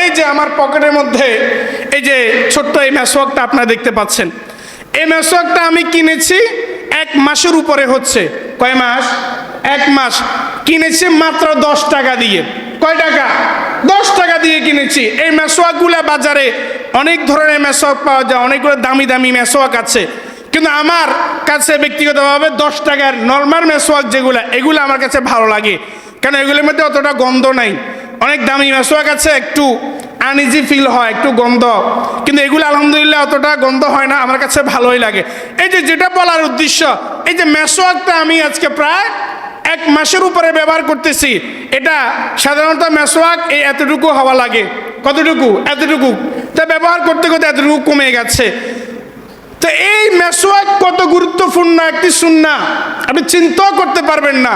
এই যে আমার পকেটের মধ্যে এই যে ছোট্ট এই মেসওয়াকটা আপনারা দেখতে পাচ্ছেন, এই মেসওয়াকটা আমি কিনেছি 1 মাসের উপরে হচ্ছে। কয় মাস? 1 মাস। কিনেছি মাত্র 10 টাকা দিয়ে। কয় টাকা? 10 টাকা দিয়ে কিনেছি। এই মেসওয়াকগুলো বাজারে অনেক ধরনের মেসওয়াক পাওয়া যায়, অনেকগুলো দামি দামি মেসওয়াক আছে, কিন্তু আমার কাছে ব্যক্তিগতভাবে 10 টাকার নর্মাল মেসওয়াক যেগুলো, এগুলো আমার কাছে ভালো লাগে, কারণ এগুলোর মধ্যে অতটা গন্ধ নাই। অনেক দামি মেসওয়াক আছে একটু আনইজি ফিল হয়, একটু গন্ধ, কিন্তু এগুলো আলহামদুলিল্লাহ অতটা গন্ধ হয় না, আমার কাছে ভালোই লাগে। এই যে যেটা বলার উদ্দেশ্য, এই যে মেসওয়াকটা আমি আজকে প্রায় 1 মাসের উপরে ব্যবহার করতেছি। এটা সাধারণত মেসওয়াক এই এতটুকু হওয়া লাগে। কতটুকু? এতটুকু। তা ব্যবহার করতে করতে এতটুকু কমে গেছে। তো এই মেসওয়াক কত গুরুত্বপূর্ণ একটি সুন্নাহ আপনি চিন্তাও করতে পারবেন না।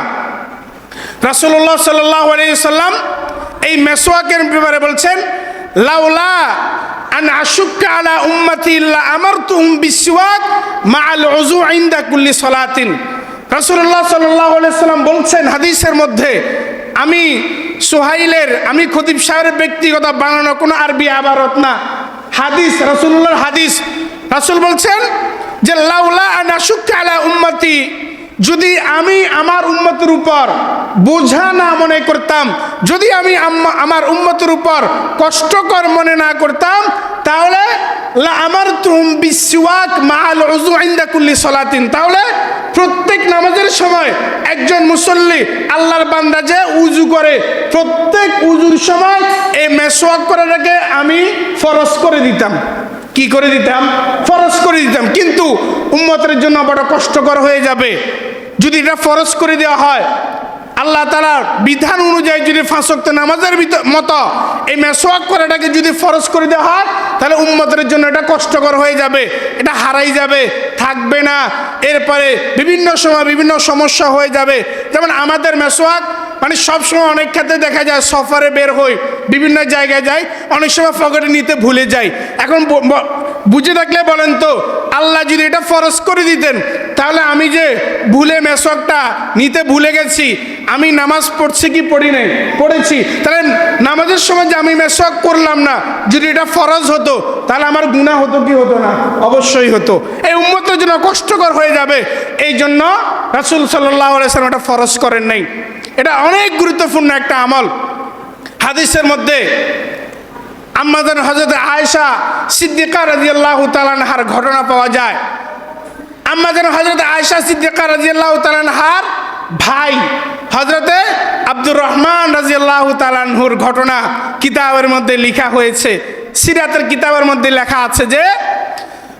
রাসূলুল্লাহ সাল্লাল্লাহু আলাইহি ওয়াসাল্লাম এই মেসওয়াকের ব্যাপারে বলছেন, লাউলা আন আশুক্কা আলা উম্মতি লা আমারতুহুম বিসওয়াক মাআল উযু ইনদা কুল্লি সালাতিন। রাসূলুল্লাহ সাল্লাল্লাহু আলাইহি ওয়াসাল্লাম বলছেন হাদিসের মধ্যে, আমি খতিব সাহেবের ব্যক্তিগত বানানো কোনো আরবি আবারত না, হাদিস, রাসূলুল্লাহর হাদিস। রাসূল বলছেন যে লাউলা আন আশুক্কা আলা উম্মতি, যদি আমি আমার উম্মতের উপর বোঝা না মনে করতাম, যদি আমি আমার উম্মতের উপর কষ্টকর মনে না করতাম, তাহলে লা আমারতুহুম বিসওয়াক মাআল উযু ইনদা কুল্লি সালাতিন, তাহলে প্রত্যেক নামাজের সময় একজন মুসল্লি আল্লাহর বান্দা যে উযু করে, প্রত্যেক উযুর সময় এই মেসওয়াক করাটাকে আমি ফরজ করে দিতাম। কি করে দিতাম? ফরজ করে দিতাম। কিন্তু উম্মতের জন্য বড় কষ্টকর হয়ে যাবে যদি এটা ফরজ করে দেওয়া হয়। আল্লাহ তাআলার বিধান অনুযায়ী যদি 5 ওয়াক্ত নামাজের মতো এই মেসওয়াক করাটাকে যদি ফরজ করে দেওয়া হয়, তাহলে উম্মতের জন্য এটা কষ্টকর হয়ে যাবে, এটা হারাই যাবে, থাকবে না। এরপরে বিভিন্ন সময় বিভিন্ন সমস্যা হয়ে যাবে। যেমন আমাদের মেসওয়াক মানে সবসময় অনেক ক্ষেত্রে দেখা যায়, সফরে বের হই, বিভিন্ন জায়গায় যাই, অনেক সময় পকেটে নিতে ভুলে যাই। এখন বুঝে থাকলে বলেন তো, আল্লাহ যদি এটা ফরজ করে দিতেন, তাহলে আমি যে ভুলে মেসওয়াকটা নিতে ভুলে গেছি, আমি নামাজ পড়ছি কি পড়ি নাই? পড়েছি। তাহলে নামাজের সময় যে আমি মেসওয়াক করলাম না, যদি এটা ফরজ হতো, তাহলে আমার গুনাহ হতো কি হতো না? অবশ্যই হতো। এই উম্মতের জন্য কষ্টকর হয়ে যাবে, এই জন্য রাসূল সাল্লাল্লাহু আলাইহি ওয়াসাল্লাম এটা ফরজ করেন নাই। এটা অনেক গুরুত্বপূর্ণ একটা আমল। হাদিসের মধ্যে আম্মাজান হযরত আয়েশা সিদ্দিকা রাদিয়াল্লাহু তাআলা আনহার ঘটনা পাওয়া যায়। আম্মাজান হযরত আয়েশা সিদ্দিকা রাদিয়াল্লাহু তাআলা আনহার ভাই হযরতে আব্দুর রহমান রাদিয়াল্লাহু তাআলা আনহুর ঘটনা কিতাবের মধ্যে লেখা হয়েছে। সিরাতের কিতাবের মধ্যে লেখা আছে যে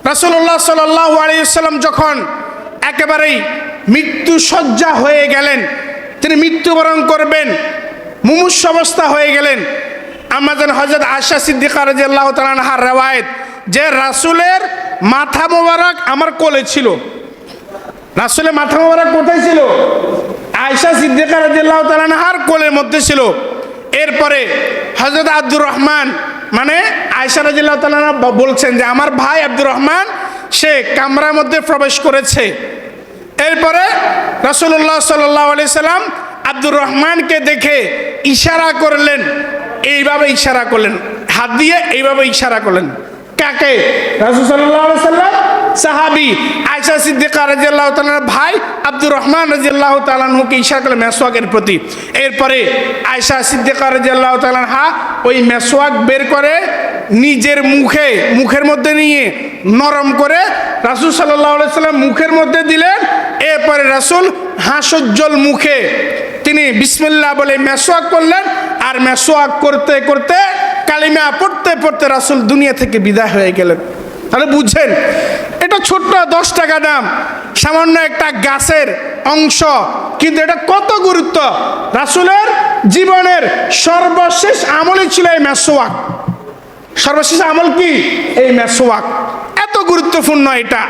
রাসূলুল্লাহ সাল্লাল্লাহু আলাইহি ওয়াসাল্লাম যখন একেবারেই মৃত্যু শয্যা হয়ে গেলেন, তিনি মৃত্যুবরণ করবেন, মুমূর্ষু অবস্থা হয়ে গেলেন, আম্মাজান হযরত আয়েশা সিদ্দিকা রাদিয়াল্লাহু তাআলা আনহার রওয়ায়াত যে রাসূলের মাথা মোবারক আমার কোলে ছিল। রাসূলের মাথা মোবারক কোথায় ছিল? আয়েশা সিদ্দিকা রাদিয়াল্লাহু তাআলা আনহার কোলের মধ্যে ছিল। এরপরে হযরত আব্দুর রহমান মানে আয়েশা রাদিয়াল্লাহু তাআলা বলছেন যে আমার ভাই আব্দুর রহমান সে কামরার মধ্যে প্রবেশ করেছে। এরপরে রাসূলুল্লাহ সাল্লাল্লাহু আলাইহি সাল্লাম আব্দুর রহমানকে দেখে ইশারা করলেন, এইভাবে ইশারা করলেন, হাত দিয়ে এইভাবে ইশারা করলেন। কাকে? রাসূল সাল্লাল্লাহু আলাইহি সাল্লাম সাহাবী আয়েশা সিদ্দিকা রাদিয়াল্লাহু তাআলার ভাই আব্দুর রহমান রাদিয়াল্লাহু তাআলা আনহুকে ইশারা করলেন মেসওয়াকের প্রতি। এরপরে আয়েশা সিদ্দিকা রাদিয়াল্লাহু তাআলা আনহা ওই মেসওয়াক বের করে নিজের মুখের মধ্যে নিয়ে নরম করে রাসূল সাল্লাল্লাহু আলাইহি সাল্লাম মুখের মধ্যে দিলেন। এরপরে রাসূল হাস্যোজ্জ্বল মুখে তিনি বিসমিল্লাহ বলে মেসওয়াক করলেন। আর মেসওয়াক করতে করতে কালিমা পড়তে পড়তে রাসূল দুনিয়া থেকে বিদায় হয়ে গেলেন। তাহলে বুঝছেন, এটা ছোট্ট 10 টাকা দাম, সামান্য একটা গাছের অংশ, কিন্তু এটা কত গুরুত্ব। রাসূলের জীবনের সর্বশেষ আমলই ছিল এই মেসওয়াক। সর্বশেষ আমল কি? এই মেসওয়াক। এত গুরুত্বপূর্ণ এটা।